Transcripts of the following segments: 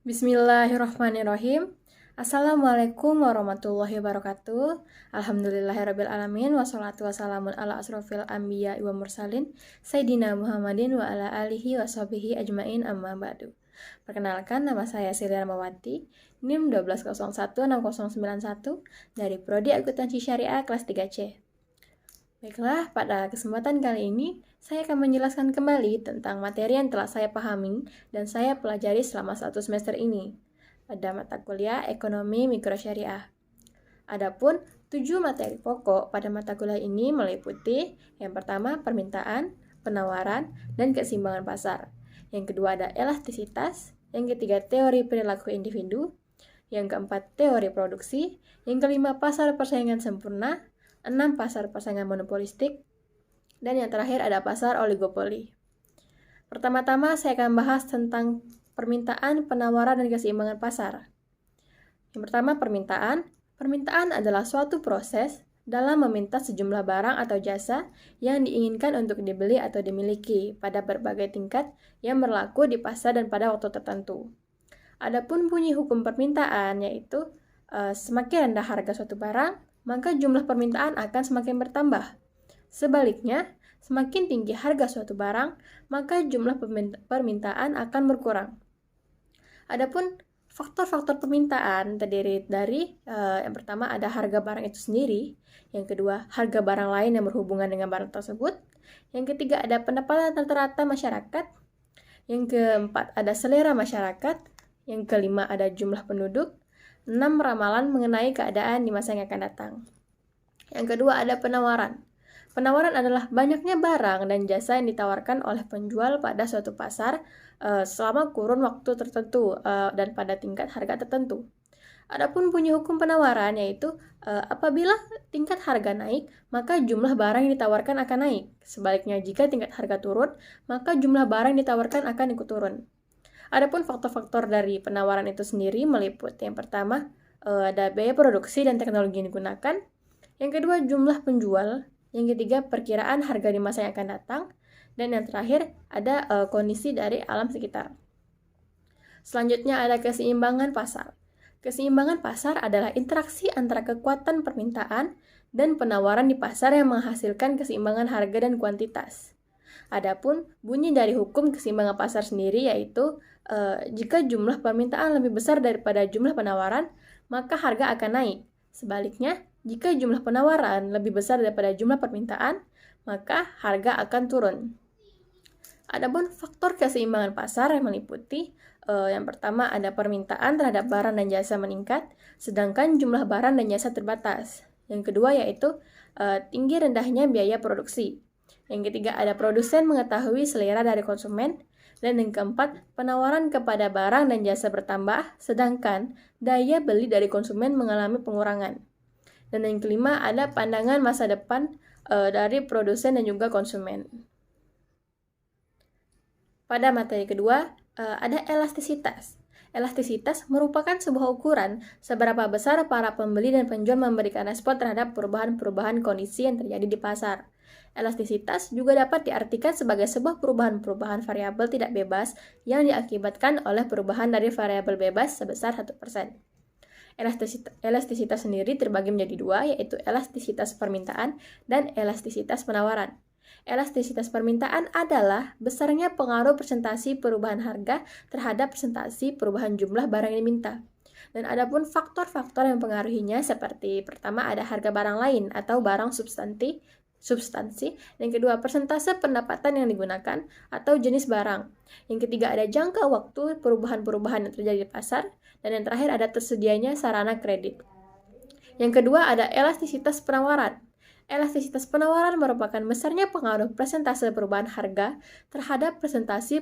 Bismillahirrahmanirrahim. Assalamualaikum warahmatullahi wabarakatuh. Alhamdulillahirrabbilalamin. Wassalatu wassalamun ala asrofil anbiya wa mursalin Sayyidina Muhammadin wa ala alihi wa sahbihi ajmain amma ba'du. Perkenalkan, nama saya Silya Ramawati, NIM 1201691 dari Prodi Akuntansi Syariah kelas 3C. Baiklah, pada kesempatan kali ini, saya akan menjelaskan kembali tentang materi yang telah saya pahami dan saya pelajari selama 1 semester ini pada mata kuliah Ekonomi Mikrosyariah. Adapun 7 materi pokok pada mata kuliah ini meliputi yang pertama permintaan, penawaran, dan keseimbangan pasar. Yang kedua ada elastisitas, yang ketiga teori perilaku individu, yang keempat teori produksi, yang kelima pasar persaingan sempurna, 6 pasar persaingan monopolistik, dan yang terakhir ada pasar oligopoli. Pertama-tama saya akan bahas tentang permintaan, penawaran, dan keseimbangan pasar. Yang pertama permintaan. Permintaan adalah suatu proses dalam meminta sejumlah barang atau jasa yang diinginkan untuk dibeli atau dimiliki pada berbagai tingkat yang berlaku di pasar dan pada waktu tertentu. Adapun bunyi hukum permintaan yaitu semakin rendah harga suatu barang, maka jumlah permintaan akan semakin bertambah. Sebaliknya, semakin tinggi harga suatu barang, maka jumlah permintaan akan berkurang. Adapun faktor-faktor permintaan terdiri dari yang pertama ada harga barang itu sendiri, yang kedua harga barang lain yang berhubungan dengan barang tersebut, yang ketiga ada pendapatan rata-rata masyarakat, yang keempat ada selera masyarakat, yang kelima ada jumlah penduduk, 6 ramalan mengenai keadaan di masa yang akan datang. Yang kedua ada penawaran. Penawaran adalah banyaknya barang dan jasa yang ditawarkan oleh penjual pada suatu pasar selama kurun waktu tertentu dan pada tingkat harga tertentu. Adapun bunyi hukum penawaran yaitu apabila tingkat harga naik, maka jumlah barang yang ditawarkan akan naik. Sebaliknya jika tingkat harga turun, maka jumlah barang yang ditawarkan akan ikut turun. Adapun faktor-faktor dari penawaran itu sendiri meliputi yang pertama ada biaya produksi dan teknologi yang digunakan, yang kedua jumlah penjual, yang ketiga perkiraan harga di masa yang akan datang, dan yang terakhir ada kondisi dari alam sekitar. Selanjutnya ada keseimbangan pasar. Keseimbangan pasar adalah interaksi antara kekuatan permintaan dan penawaran di pasar yang menghasilkan keseimbangan harga dan kuantitas. Adapun bunyi dari hukum keseimbangan pasar sendiri yaitu jika jumlah permintaan lebih besar daripada jumlah penawaran, maka harga akan naik. Sebaliknya, jika jumlah penawaran lebih besar daripada jumlah permintaan, maka harga akan turun. Adapun faktor keseimbangan pasar yang meliputi yang pertama ada permintaan terhadap barang dan jasa meningkat, sedangkan jumlah barang dan jasa terbatas. Yang kedua yaitu tinggi rendahnya biaya produksi. Yang ketiga ada produsen mengetahui selera dari konsumen, dan yang keempat penawaran kepada barang dan jasa bertambah, sedangkan daya beli dari konsumen mengalami pengurangan. Dan yang kelima ada pandangan masa depan dari produsen dan juga konsumen. Pada materi kedua ada elastisitas. Elastisitas merupakan sebuah ukuran seberapa besar para pembeli dan penjual memberikan respon terhadap perubahan-perubahan kondisi yang terjadi di pasar. Elastisitas juga dapat diartikan sebagai sebuah perubahan-perubahan variabel tidak bebas yang diakibatkan oleh perubahan dari variabel bebas sebesar 1%. Elastisitas sendiri terbagi menjadi dua, yaitu elastisitas permintaan dan elastisitas penawaran. Elastisitas permintaan adalah besarnya pengaruh presentasi perubahan harga terhadap presentasi perubahan jumlah barang yang diminta. Dan adapun faktor-faktor yang mempengaruhinya seperti pertama ada harga barang lain atau barang substansi, yang kedua persentase pendapatan yang digunakan atau jenis barang, yang ketiga ada jangka waktu perubahan-perubahan yang terjadi di pasar, dan yang terakhir ada tersedianya sarana kredit. Yang kedua ada elastisitas penawaran. Elastisitas penawaran merupakan besarnya pengaruh persentase perubahan harga terhadap persentase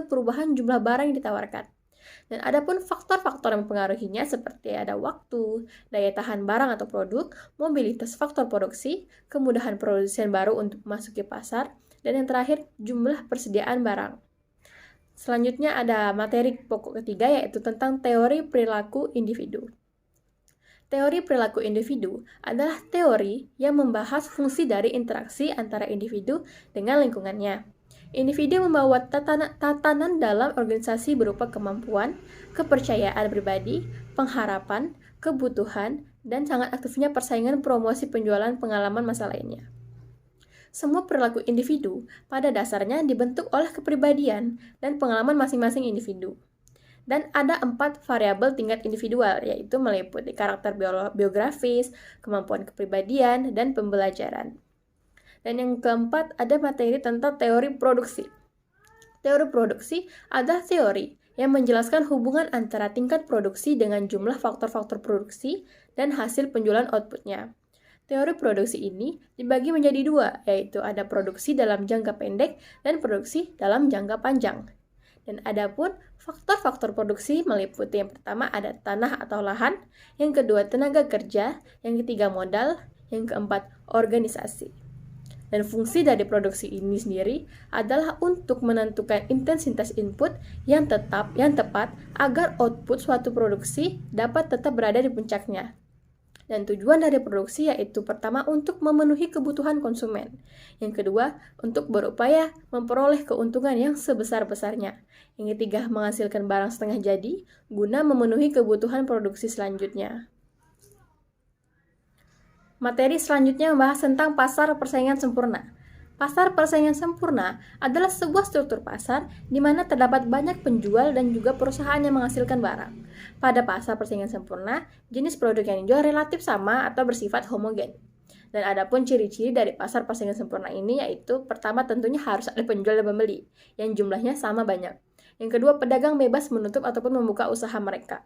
perubahan jumlah barang yang ditawarkan. Dan adapun faktor-faktor yang mempengaruhinya seperti ada waktu, daya tahan barang atau produk, mobilitas faktor produksi, kemudahan produsen baru untuk memasuki pasar, dan yang terakhir jumlah persediaan barang. Selanjutnya ada materi pokok ketiga yaitu tentang teori perilaku individu. Teori perilaku individu adalah teori yang membahas fungsi dari interaksi antara individu dengan lingkungannya. Individu membawa tatanan dalam organisasi berupa kemampuan, kepercayaan pribadi, pengharapan, kebutuhan, dan sangat aktifnya persaingan promosi penjualan pengalaman masa lainnya. Semua perilaku individu pada dasarnya dibentuk oleh kepribadian dan pengalaman masing-masing individu. Dan ada 4 variabel tingkat individual, yaitu meliputi karakter biografis, kemampuan kepribadian, dan pembelajaran. Dan yang keempat, ada materi tentang teori produksi. Teori produksi adalah teori yang menjelaskan hubungan antara tingkat produksi dengan jumlah faktor-faktor produksi dan hasil penjualan outputnya. Teori produksi ini dibagi menjadi 2, yaitu ada produksi dalam jangka pendek dan produksi dalam jangka panjang. Dan adapun faktor-faktor produksi meliputi yang pertama ada tanah atau lahan, yang kedua tenaga kerja, yang ketiga modal, yang keempat organisasi. Dan fungsi dari produksi ini sendiri adalah untuk menentukan intensitas input yang tepat agar output suatu produksi dapat tetap berada di puncaknya. Dan tujuan dari produksi yaitu pertama untuk memenuhi kebutuhan konsumen. Yang kedua, untuk berupaya memperoleh keuntungan yang sebesar-besarnya. Yang ketiga, menghasilkan barang setengah jadi guna memenuhi kebutuhan produksi selanjutnya. Materi selanjutnya membahas tentang pasar persaingan sempurna. Pasar persaingan sempurna adalah sebuah struktur pasar di mana terdapat banyak penjual dan juga perusahaan yang menghasilkan barang. Pada pasar persaingan sempurna, jenis produk yang dijual relatif sama atau bersifat homogen. Dan adapun ciri-ciri dari pasar persaingan sempurna ini yaitu pertama tentunya harus ada penjual dan pembeli yang jumlahnya sama banyak. Yang kedua, pedagang bebas menutup ataupun membuka usaha mereka.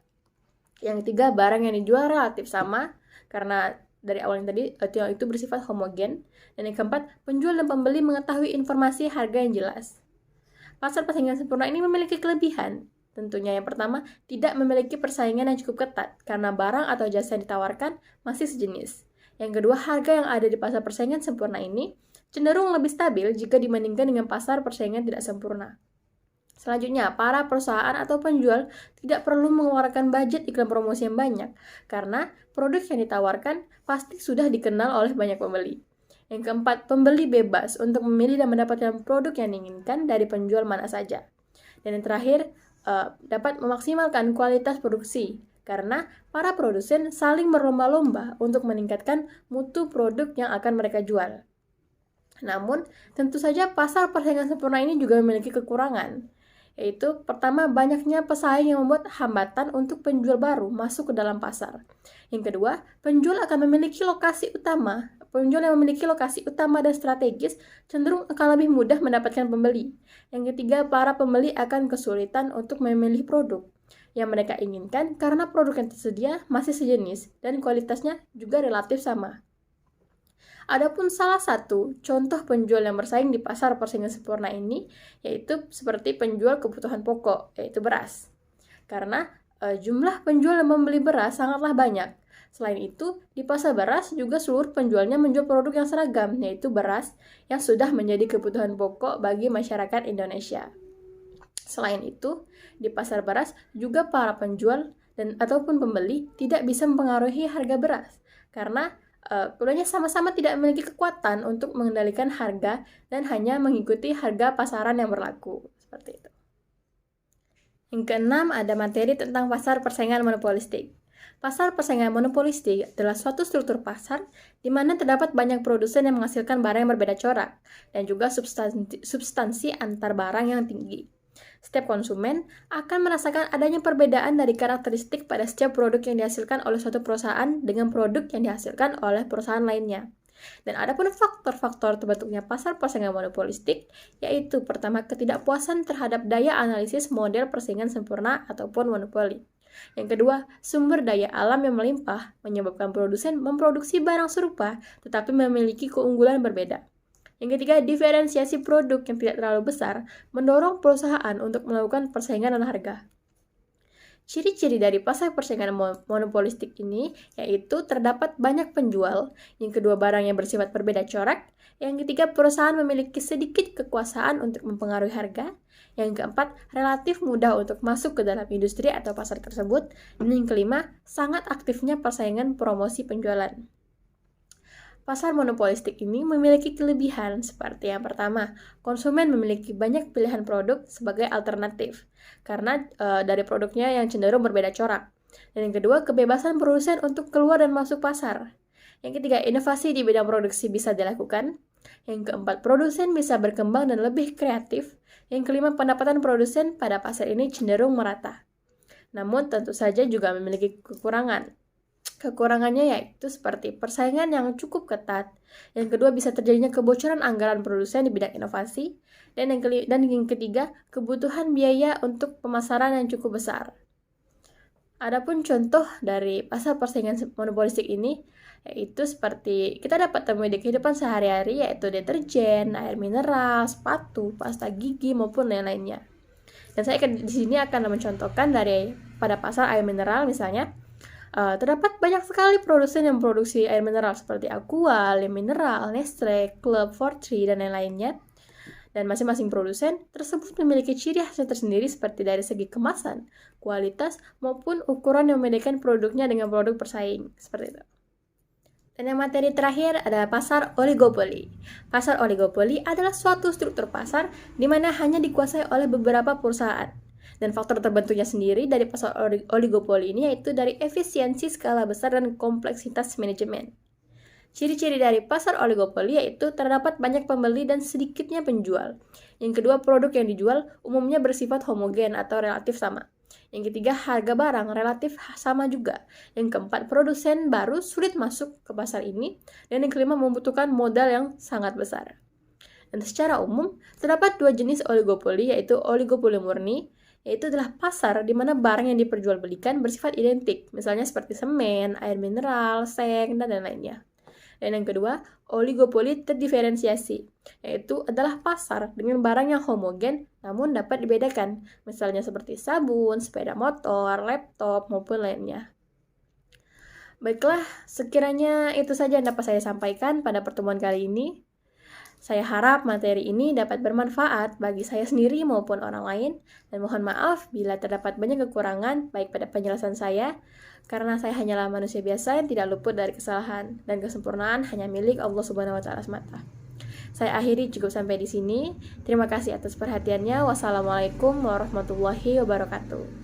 Yang ketiga, barang yang dijual relatif sama karena dari awal yang tadi itu bersifat homogen. Dan yang keempat, penjual dan pembeli mengetahui informasi harga yang jelas. Pasar persaingan sempurna ini memiliki kelebihan. Tentunya yang pertama, tidak memiliki persaingan yang cukup ketat karena barang atau jasa yang ditawarkan masih sejenis. Yang kedua, harga yang ada di pasar persaingan sempurna ini cenderung lebih stabil jika dibandingkan dengan pasar persaingan tidak sempurna. Selanjutnya, para perusahaan atau penjual tidak perlu mengeluarkan budget iklan promosi yang banyak, karena produk yang ditawarkan pasti sudah dikenal oleh banyak pembeli. Yang keempat, pembeli bebas untuk memilih dan mendapatkan produk yang diinginkan dari penjual mana saja. Dan yang terakhir, dapat memaksimalkan kualitas produksi, karena para produsen saling berlomba-lomba untuk meningkatkan mutu produk yang akan mereka jual. Namun, tentu saja pasar persaingan sempurna ini juga memiliki kekurangan, yaitu pertama banyaknya pesaing yang membuat hambatan untuk penjual baru masuk ke dalam pasar. Yang kedua, penjual yang memiliki lokasi utama dan strategis cenderung akan lebih mudah mendapatkan pembeli. Yang ketiga, para pembeli akan kesulitan untuk memilih produk yang mereka inginkan karena produk yang tersedia masih sejenis dan kualitasnya juga relatif sama. Adapun salah satu contoh penjual yang bersaing di pasar persaingan sempurna ini yaitu seperti penjual kebutuhan pokok, yaitu beras. Karena jumlah penjual yang membeli beras sangatlah banyak. Selain itu, di pasar beras juga seluruh penjualnya menjual produk yang seragam, yaitu beras yang sudah menjadi kebutuhan pokok bagi masyarakat Indonesia. Selain itu, di pasar beras juga para penjual ataupun pembeli tidak bisa mempengaruhi harga beras karena keduanya sama-sama tidak memiliki kekuatan untuk mengendalikan harga dan hanya mengikuti harga pasaran yang berlaku. Seperti itu. Yang keenam, ada materi tentang pasar persaingan monopolistik. Pasar persaingan monopolistik adalah suatu struktur pasar di mana terdapat banyak produsen yang menghasilkan barang yang berbeda corak dan juga substansi antar barang yang tinggi. Setiap konsumen akan merasakan adanya perbedaan dari karakteristik pada setiap produk yang dihasilkan oleh suatu perusahaan dengan produk yang dihasilkan oleh perusahaan lainnya. Dan ada pun faktor-faktor terbentuknya pasar persaingan monopolistik, yaitu pertama ketidakpuasan terhadap daya analisis model persaingan sempurna ataupun monopoli. Yang kedua, sumber daya alam yang melimpah menyebabkan produsen memproduksi barang serupa tetapi memiliki keunggulan berbeda. Yang ketiga, diferensiasi produk yang tidak terlalu besar mendorong perusahaan untuk melakukan persaingan dan harga. Ciri-ciri dari pasar persaingan monopolistik ini yaitu terdapat banyak penjual, yang kedua barang yang bersifat berbeda corak, yang ketiga perusahaan memiliki sedikit kekuasaan untuk mempengaruhi harga, yang keempat relatif mudah untuk masuk ke dalam industri atau pasar tersebut, dan yang kelima sangat aktifnya persaingan promosi penjualan. Pasar monopolistik ini memiliki kelebihan seperti yang pertama, konsumen memiliki banyak pilihan produk sebagai alternatif karena dari produknya yang cenderung berbeda corak. Dan yang kedua, kebebasan produsen untuk keluar dan masuk pasar. Yang ketiga, inovasi di bidang produksi bisa dilakukan. Yang keempat, produsen bisa berkembang dan lebih kreatif. Yang kelima, pendapatan produsen pada pasar ini cenderung merata. Namun tentu saja juga memiliki kekurangan. Kekurangannya yaitu seperti persaingan yang cukup ketat. Yang kedua, bisa terjadinya kebocoran anggaran produsen di bidang inovasi. Dan yang ketiga, kebutuhan biaya untuk pemasaran yang cukup besar. Adapun contoh dari pasar persaingan monopolistik ini, yaitu seperti kita dapat temui di kehidupan sehari-hari, yaitu deterjen, air mineral, sepatu, pasta gigi, maupun lain-lainnya. Dan saya di sini akan mencontohkan dari pada pasar air mineral misalnya, terdapat banyak sekali produsen yang memproduksi air mineral seperti Aqua, Le Mineral, Nestle, Club, Fortune, dan lain-lainnya. Dan masing-masing produsen tersebut memiliki ciri khasnya tersendiri seperti dari segi kemasan, kualitas, maupun ukuran yang membedakan produknya dengan produk persaing. Seperti itu. Dan yang materi terakhir adalah pasar oligopoli. Pasar oligopoli adalah suatu struktur pasar di mana hanya dikuasai oleh beberapa perusahaan. Dan faktor terbentuknya sendiri dari pasar oligopoli ini yaitu dari efisiensi skala besar dan kompleksitas manajemen. Ciri-ciri dari pasar oligopoli yaitu terdapat banyak pembeli dan sedikitnya penjual. Yang kedua, produk yang dijual umumnya bersifat homogen atau relatif sama. Yang ketiga, harga barang relatif sama juga. Yang keempat, produsen baru sulit masuk ke pasar ini. Dan yang kelima, membutuhkan modal yang sangat besar. Dan secara umum, terdapat dua jenis oligopoli, yaitu oligopoli murni, yaitu adalah pasar di mana barang yang diperjualbelikan bersifat identik, misalnya seperti semen, air mineral, seng, dan lain-lainnya. Dan yang kedua, oligopoli terdiferensiasi, yaitu adalah pasar dengan barang yang homogen namun dapat dibedakan, misalnya seperti sabun, sepeda motor, laptop, maupun lainnya. Baiklah, sekiranya itu saja yang dapat saya sampaikan pada pertemuan kali ini. Saya harap materi ini dapat bermanfaat bagi saya sendiri maupun orang lain, dan mohon maaf bila terdapat banyak kekurangan baik pada penjelasan saya, karena saya hanyalah manusia biasa yang tidak luput dari kesalahan, dan kesempurnaan hanya milik Allah Subhanahu wa Ta'ala semata. Saya akhiri cukup sampai di sini. Terima kasih atas perhatiannya. Wassalamualaikum warahmatullahi wabarakatuh.